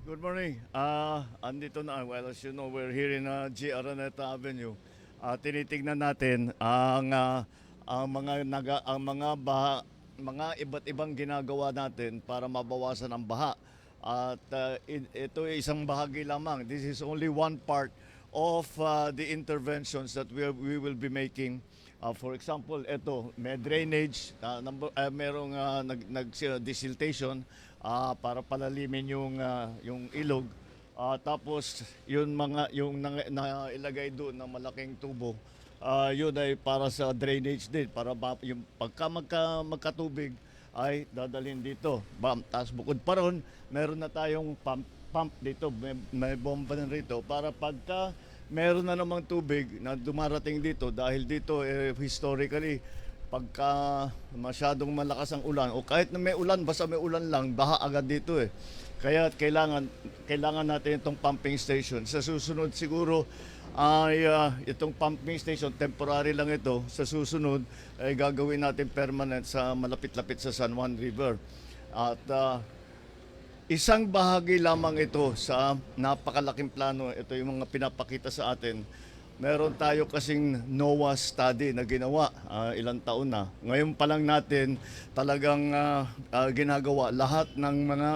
Good morning. Andito na. Well, as you know, we're here in G. Araneta Avenue. Tinitingnan natin mga iba't ibang ginagawa natin para mabawasan ang baha. Ito ay isang bahagi lamang. This is only one part of the interventions that we will be making. For example, ito, may drainage, merong desiltation para palalimin yung ilog. Tapos yung nailagay doon na malaking tubo, yun ay para sa drainage din, para yung magkatubig ay dadalhin dito. Tapos bukod pa ron, meron na tayong pump dito, may bomba na rito para pagka meron na namang tubig na dumarating dito dahil dito historically pagka masyadong malakas ang ulan o kahit na may ulan, basta may ulan lang, baha agad dito eh. Kaya kailangan natin itong pumping station. Sa susunod siguro ay itong pumping station, temporary lang ito. Sa susunod ay gagawin natin permanent sa malapit-lapit sa San Juan River. At isang bahagi lamang ito sa napakalaking plano. Ito yung mga pinapakita sa atin. Meron tayo kasing NOAA study na ginawa ilang taon na. Ngayon pa lang natin talagang ginagawa lahat ng mga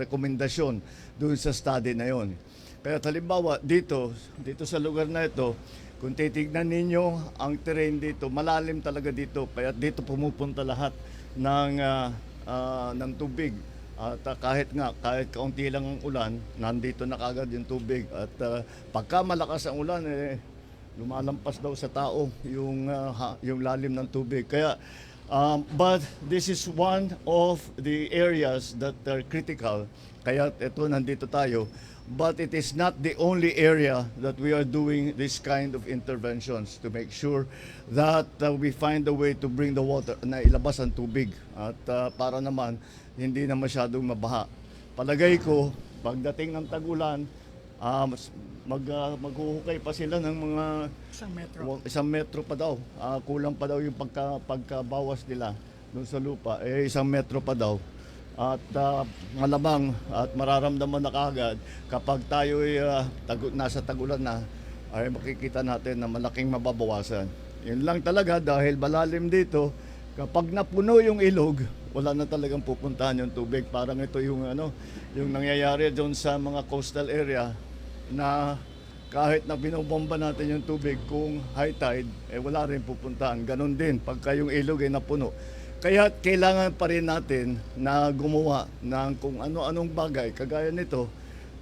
rekomendasyon doon sa study na yon. Kaya halimbawa dito sa lugar na ito, kung titignan ninyo ang terrain dito, malalim talaga dito. Kaya dito pumupunta lahat ng tubig. At kahit kaunti lang ang ulan, nandito na kagad yung tubig. At pagka malakas ang ulan, lumalampas daw sa tao yung lalim ng tubig. Kaya, but this is one of the areas that are critical. Kaya ito, nandito tayo. But it is not the only area that we are doing this kind of interventions to make sure that we find a way to bring the water, na ilabas ang tubig. At para naman, hindi na masyadong mabaha. Palagay ko, pagdating ng tag-ulan, maghuhukay pa sila ng mga isang metro pa daw. Kulang pa daw yung pagkabawas nila doon sa lupa. 1 metro pa daw. At malamang at mararamdaman na kaagad kapag tayo ay nasa tag-ulan na, ay makikita natin na malaking mababawasan. Yun lang talaga dahil malalim dito. Kapag napuno yung ilog, wala na talagang pupuntahan yung tubig. Parang ito yung nangyayari doon sa mga coastal area na kahit na binobomba natin yung tubig kung high tide, wala rin pupuntahan. Ganon din pagka yung ilog ay napuno. Kaya kailangan pa rin natin na gumawa ng kung ano-anong bagay kagaya nito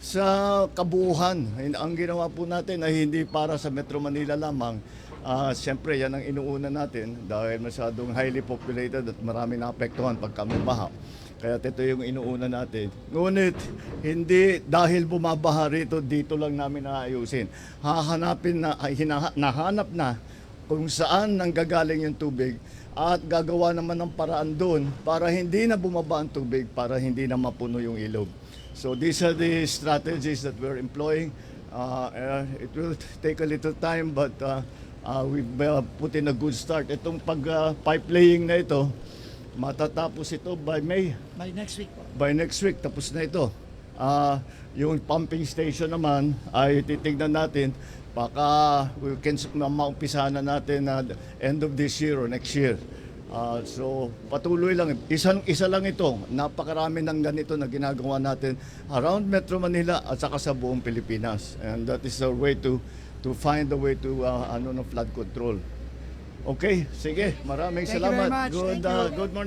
sa kabuuhan. Ang ginawa po natin ay hindi para sa Metro Manila lamang. Siyempre, yan ang inuuna natin dahil masyadong highly populated at marami naapektuhan pagka may baha. Kaya ito yung inuuna natin. Ngunit, hindi dahil bumabaha rito, dito lang namin naayusin. Nahanap na kung saan nanggagaling yung tubig at gagawa naman ng paraan doon para hindi na bumaba ang tubig, para hindi na mapuno yung ilog. So these are the strategies that we're employing. It will take a little time but we've put in a good start. Itong pipe laying na ito, matatapos ito by May. By next week po. By next week, tapos na ito. Yung pumping station naman ay titignan natin. Baka we can maumpisahan na natin na end of this year or next year. So patuloy lang. Isa lang ito. Napakarami ng ganito na ginagawa natin around Metro Manila at saka sa buong Pilipinas. And that is our way to find a way to flood control. Okay, sige. Maraming Thank you very salamat. much. Thank you. Good morning.